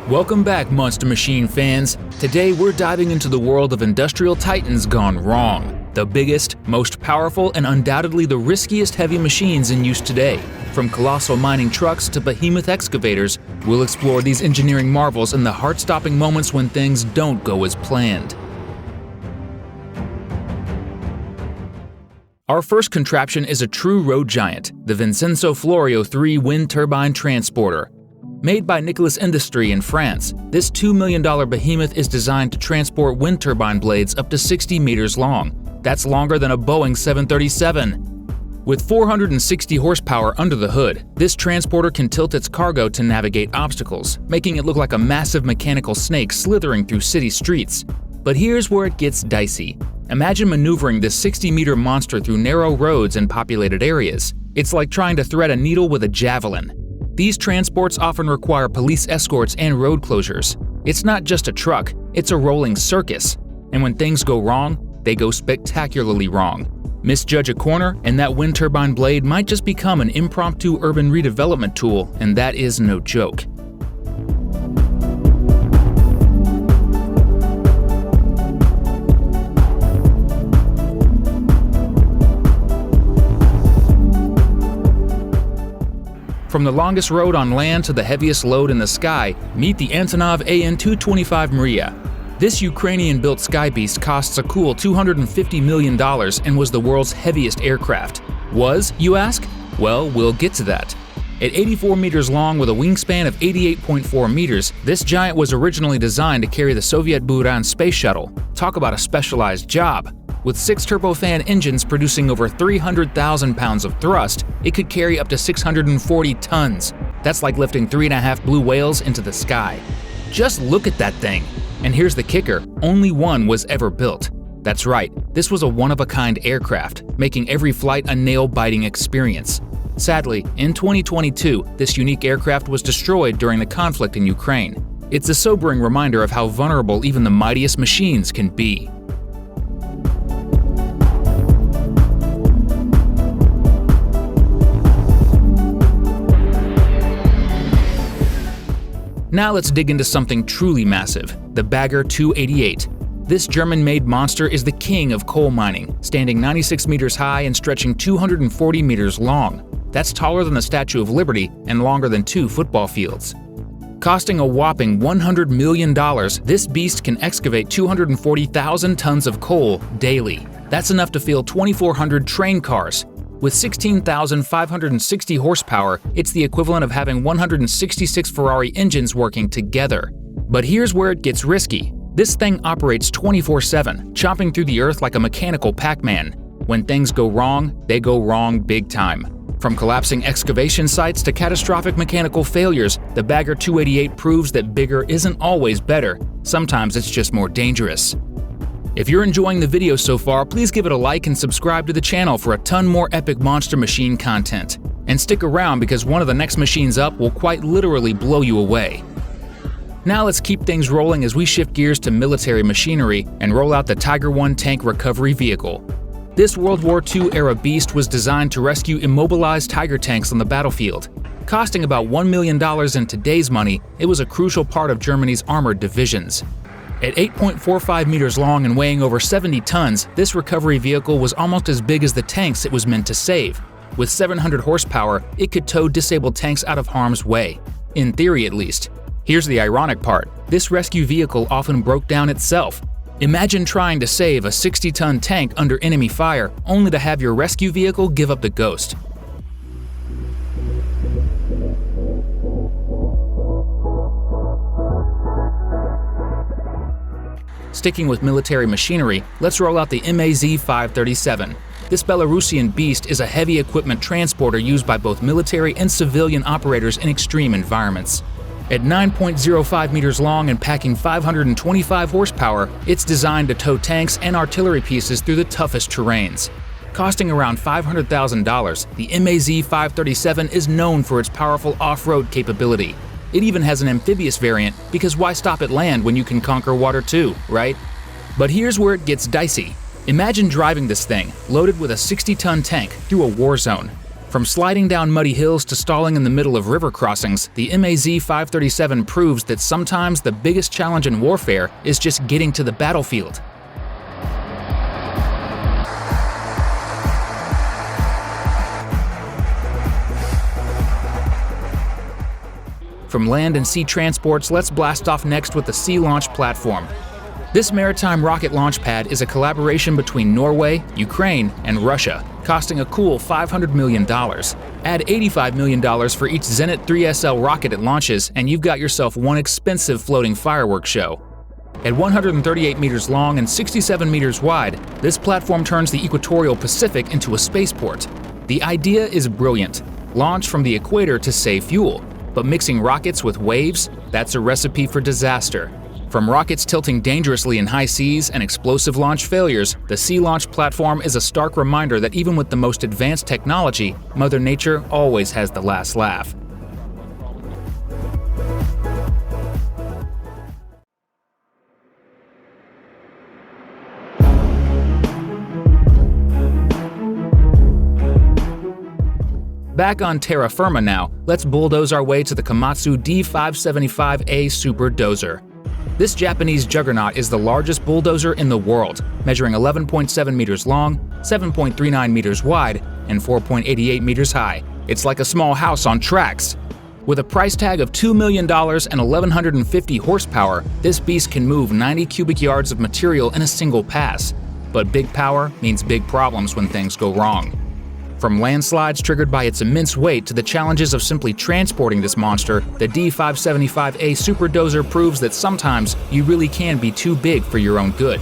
Welcome back, Monster Machine fans. Today we're diving into the world of industrial titans gone wrong. The biggest, most powerful, and undoubtedly the riskiest heavy machines in use today. From colossal mining trucks to behemoth excavators, we'll explore these engineering marvels and the heart-stopping moments when things don't go as planned. Our first contraption is a true road giant, the Vincenzo Florio 3 wind turbine transporter. Made by Nicolas Industrie in France, this $2 million behemoth is designed to transport wind turbine blades up to 60 meters long. That's longer than a Boeing 737. With 460 horsepower under the hood, this transporter can tilt its cargo to navigate obstacles, making it look like a massive mechanical snake slithering through city streets. But here's where it gets dicey. Imagine maneuvering this 60-meter monster through narrow roads and populated areas. It's like trying to thread a needle with a javelin. These transports often require police escorts and road closures. It's not just a truck, it's a rolling circus. And when things go wrong, they go spectacularly wrong. Misjudge a corner, and that wind turbine blade might just become an impromptu urban redevelopment tool, and that is no joke. From the longest road on land to the heaviest load in the sky, meet the Antonov AN-225 Mriya. This Ukrainian-built Sky Beast costs a cool $250 million and was the world's heaviest aircraft. Was, you ask? Well, we'll get to that. At 84 meters long with a wingspan of 88.4 meters, this giant was originally designed to carry the Soviet Buran space shuttle. Talk about a specialized job. With 6 turbofan engines producing over 300,000 pounds of thrust, it could carry up to 640 tons. That's like lifting 3.5 blue whales into the sky. Just look at that thing! And here's the kicker, only one was ever built. That's right, this was a one-of-a-kind aircraft, making every flight a nail-biting experience. Sadly, in 2022, this unique aircraft was destroyed during the conflict in Ukraine. It's a sobering reminder of how vulnerable even the mightiest machines can be. Now let's dig into something truly massive, the Bagger 288. This German-made monster is the king of coal mining, standing 96 meters high and stretching 240 meters long. That's taller than the Statue of Liberty and longer than 2 football fields. Costing a whopping $100 million, this beast can excavate 240,000 tons of coal daily. That's enough to fill 2,400 train cars. With 16,560 horsepower, it's the equivalent of having 166 Ferrari engines working together. But here's where it gets risky. This thing operates 24/7, chopping through the earth like a mechanical Pac-Man. When things go wrong, they go wrong big time. From collapsing excavation sites to catastrophic mechanical failures, the Bagger 288 proves that bigger isn't always better. Sometimes it's just more dangerous. If you're enjoying the video so far, please give it a like and subscribe to the channel for a ton more epic Monster Machine content. And stick around because one of the next machines up will quite literally blow you away. Now let's keep things rolling as we shift gears to military machinery and roll out the Tiger I tank recovery vehicle. This World War II era beast was designed to rescue immobilized Tiger tanks on the battlefield. Costing about $1 million in today's money, it was a crucial part of Germany's armored divisions. At 8.45 meters long and weighing over 70 tons, this recovery vehicle was almost as big as the tanks it was meant to save. With 700 horsepower, it could tow disabled tanks out of harm's way. In theory, at least. Here's the ironic part. This rescue vehicle often broke down itself. Imagine trying to save a 60-ton tank under enemy fire, only to have your rescue vehicle give up the ghost. Sticking with military machinery, let's roll out the MAZ-537. This Belarusian beast is a heavy equipment transporter used by both military and civilian operators in extreme environments. At 9.05 meters long and packing 525 horsepower, it's designed to tow tanks and artillery pieces through the toughest terrains. Costing around $500,000, the MAZ-537 is known for its powerful off-road capability. It even has an amphibious variant, because why stop at land when you can conquer water too, right? But here's where it gets dicey. Imagine driving this thing, loaded with a 60-ton tank, through a war zone. From sliding down muddy hills to stalling in the middle of river crossings, the MAZ-537 proves that sometimes the biggest challenge in warfare is just getting to the battlefield. From land and sea transports, let's blast off next with the Sea Launch Platform. This maritime rocket launch pad is a collaboration between Norway, Ukraine, and Russia, costing a cool $500 million. Add $85 million for each Zenit 3SL rocket it launches, and you've got yourself one expensive floating fireworks show. At 138 meters long and 67 meters wide, this platform turns the equatorial Pacific into a spaceport. The idea is brilliant. Launch from the equator to save fuel. But mixing rockets with waves, that's a recipe for disaster. From rockets tilting dangerously in high seas and explosive launch failures, the Sea Launch Platform is a stark reminder that even with the most advanced technology, Mother Nature always has the last laugh. Back on terra firma now, let's bulldoze our way to the Komatsu D575A Super Dozer. This Japanese juggernaut is the largest bulldozer in the world, measuring 11.7 meters long, 7.39 meters wide, and 4.88 meters high. It's like a small house on tracks. With a price tag of $2 million and 1,150 horsepower, this beast can move 90 cubic yards of material in a single pass. But big power means big problems when things go wrong. From landslides triggered by its immense weight to the challenges of simply transporting this monster, the D575A Super Dozer proves that sometimes you really can be too big for your own good.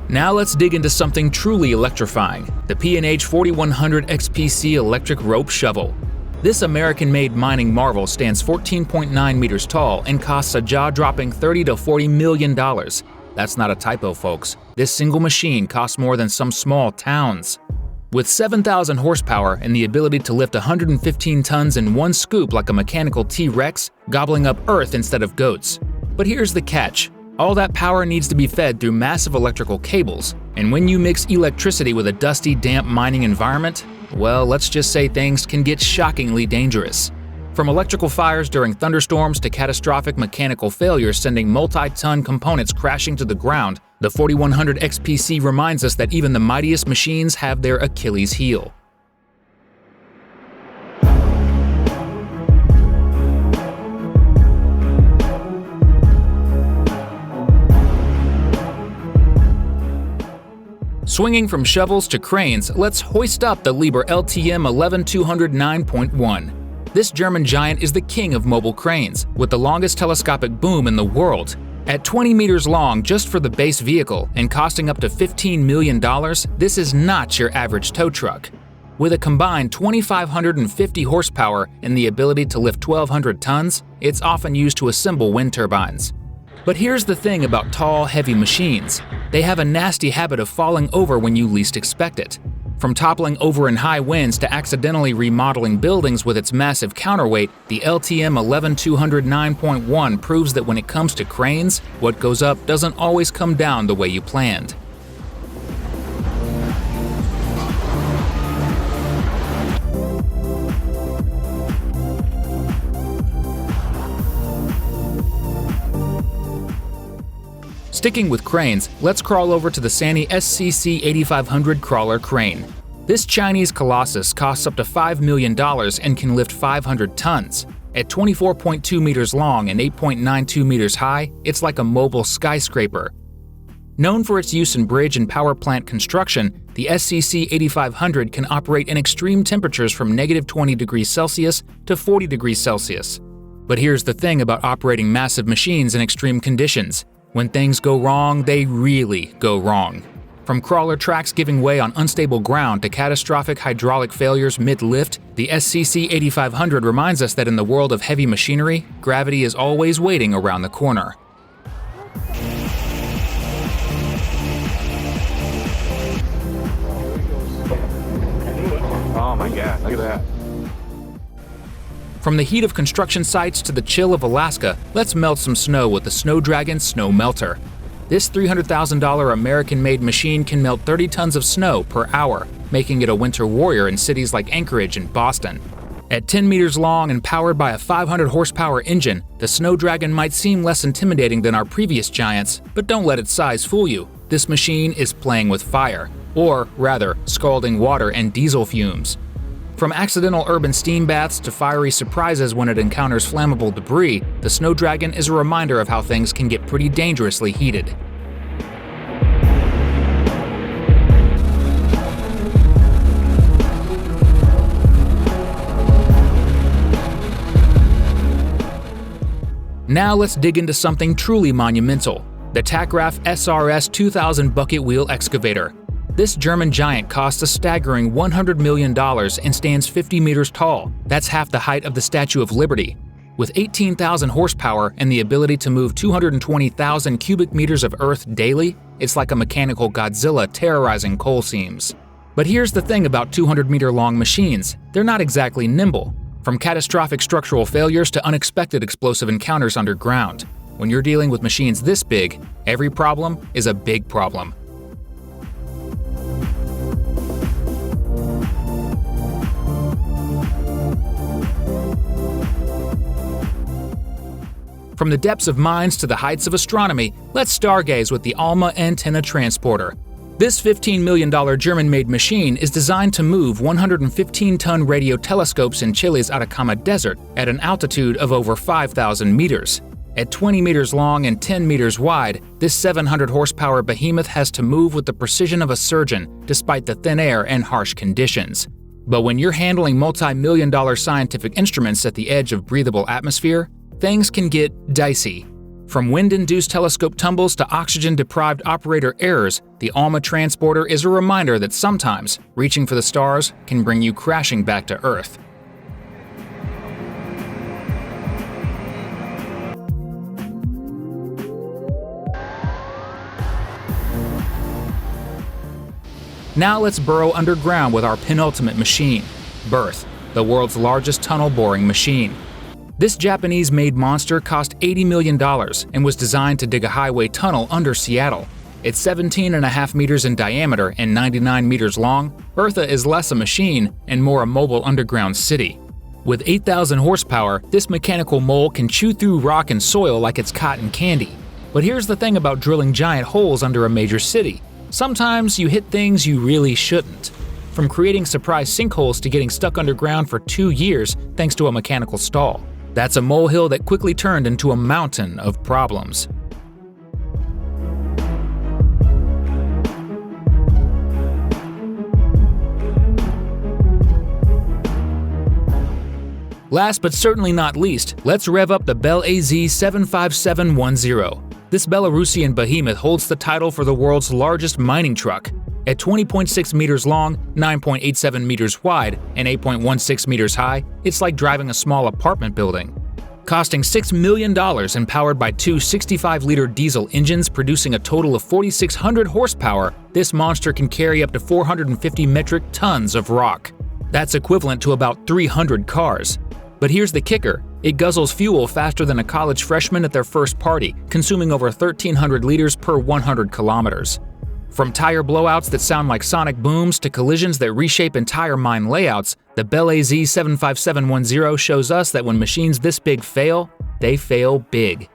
Now let's dig into something truly electrifying, the P&H 4100 XPC electric rope shovel. This American-made mining marvel stands 14.9 meters tall and costs a jaw-dropping $30 to $40 million. That's not a typo, folks. This single machine costs more than some small towns. With 7,000 horsepower and the ability to lift 115 tons in one scoop like a mechanical T-Rex, gobbling up earth instead of goats. But here's the catch. All that power needs to be fed through massive electrical cables, and when you mix electricity with a dusty, damp mining environment, well, let's just say things can get shockingly dangerous. From electrical fires during thunderstorms to catastrophic mechanical failures sending multi-ton components crashing to the ground, the 4100 XPC reminds us that even the mightiest machines have their Achilles heel. Swinging from shovels to cranes, let's hoist up the Liebherr LTM 11209.1. This German giant is the king of mobile cranes, with the longest telescopic boom in the world. At 20 meters long just for the base vehicle and costing up to $15 million, this is not your average tow truck. With a combined 2,550 horsepower and the ability to lift 1,200 tons, it's often used to assemble wind turbines. But here's the thing about tall, heavy machines. They have a nasty habit of falling over when you least expect it. From toppling over in high winds to accidentally remodeling buildings with its massive counterweight, the LTM 11209.1 proves that when it comes to cranes, what goes up doesn't always come down the way you planned. Sticking with cranes, let's crawl over to the SANY SCC 8500 crawler crane. This Chinese colossus costs up to $5 million and can lift 500 tons. At 24.2 meters long and 8.92 meters high, it's like a mobile skyscraper. Known for its use in bridge and power plant construction, the SCC 8500 can operate in extreme temperatures from -20 degrees Celsius to 40 degrees Celsius. But here's the thing about operating massive machines in extreme conditions. When things go wrong, they really go wrong. From crawler tracks giving way on unstable ground to catastrophic hydraulic failures mid-lift, the SCC 8500 reminds us that in the world of heavy machinery, gravity is always waiting around the corner. Oh my God, look at that. From the heat of construction sites to the chill of Alaska, let's melt some snow with the Snow Dragon Snow Melter. This $300,000 American-made machine can melt 30 tons of snow per hour, making it a winter warrior in cities like Anchorage and Boston. At 10 meters long and powered by a 500 horsepower engine, the Snow Dragon might seem less intimidating than our previous giants, but don't let its size fool you. This machine is playing with fire, or rather, scalding water and diesel fumes. From accidental urban steam baths to fiery surprises when it encounters flammable debris, the Snow Dragon is a reminder of how things can get pretty dangerously heated. Now let's dig into something truly monumental, the Tackraff SRS 2000 bucket wheel excavator. This German giant costs a staggering $100 million and stands 50 meters tall. That's half the height of the Statue of Liberty. With 18,000 horsepower and the ability to move 220,000 cubic meters of earth daily, it's like a mechanical Godzilla terrorizing coal seams. But here's the thing about 200-meter-long machines, they're not exactly nimble. From catastrophic structural failures to unexpected explosive encounters underground. When you're dealing with machines this big, every problem is a big problem. From the depths of mines to the heights of astronomy, let's stargaze with the ALMA Antenna Transporter. This $15 million German-made machine is designed to move 115-ton radio telescopes in Chile's Atacama Desert at an altitude of over 5,000 meters. At 20 meters long and 10 meters wide, this 700-horsepower behemoth has to move with the precision of a surgeon despite the thin air and harsh conditions. But when you're handling multi-million-dollar scientific instruments at the edge of breathable atmosphere, things can get dicey. From wind-induced telescope tumbles to oxygen-deprived operator errors, the ALMA Transporter is a reminder that sometimes reaching for the stars can bring you crashing back to Earth. Now let's burrow underground with our penultimate machine, Berth, the world's largest tunnel boring machine. This Japanese-made monster cost $80 million and was designed to dig a highway tunnel under Seattle. It's 17.5 meters in diameter and 99 meters long. Bertha is less a machine and more a mobile underground city. With 8,000 horsepower, this mechanical mole can chew through rock and soil like it's cotton candy. But here's the thing about drilling giant holes under a major city. Sometimes you hit things you really shouldn't. From creating surprise sinkholes to getting stuck underground for 2 years thanks to a mechanical stall. That's a molehill that quickly turned into a mountain of problems. Last but certainly not least, let's rev up the Bell AZ 75710. This Belarusian behemoth holds the title for the world's largest mining truck. At 20.6 meters long, 9.87 meters wide, and 8.16 meters high, it's like driving a small apartment building. Costing $6 million and powered by two 65-liter diesel engines producing a total of 4,600 horsepower, this monster can carry up to 450 metric tons of rock. That's equivalent to about 300 cars. But here's the kicker, it guzzles fuel faster than a college freshman at their first party, consuming over 1,300 liters per 100 kilometers. From tire blowouts that sound like sonic booms to collisions that reshape entire mine layouts, the Bell AZ 75710 shows us that when machines this big fail, they fail big.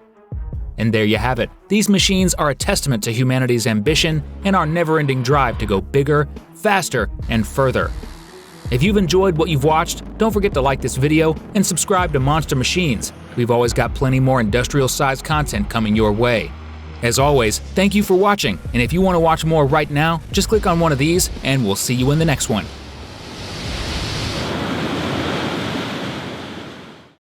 And there you have it. These machines are a testament to humanity's ambition and our never-ending drive to go bigger, faster, and further. If you've enjoyed what you've watched, don't forget to like this video and subscribe to Monster Machines. We've always got plenty more industrial-sized content coming your way. As always, thank you for watching, and if you want to watch more right now, just click on one of these and we'll see you in the next one.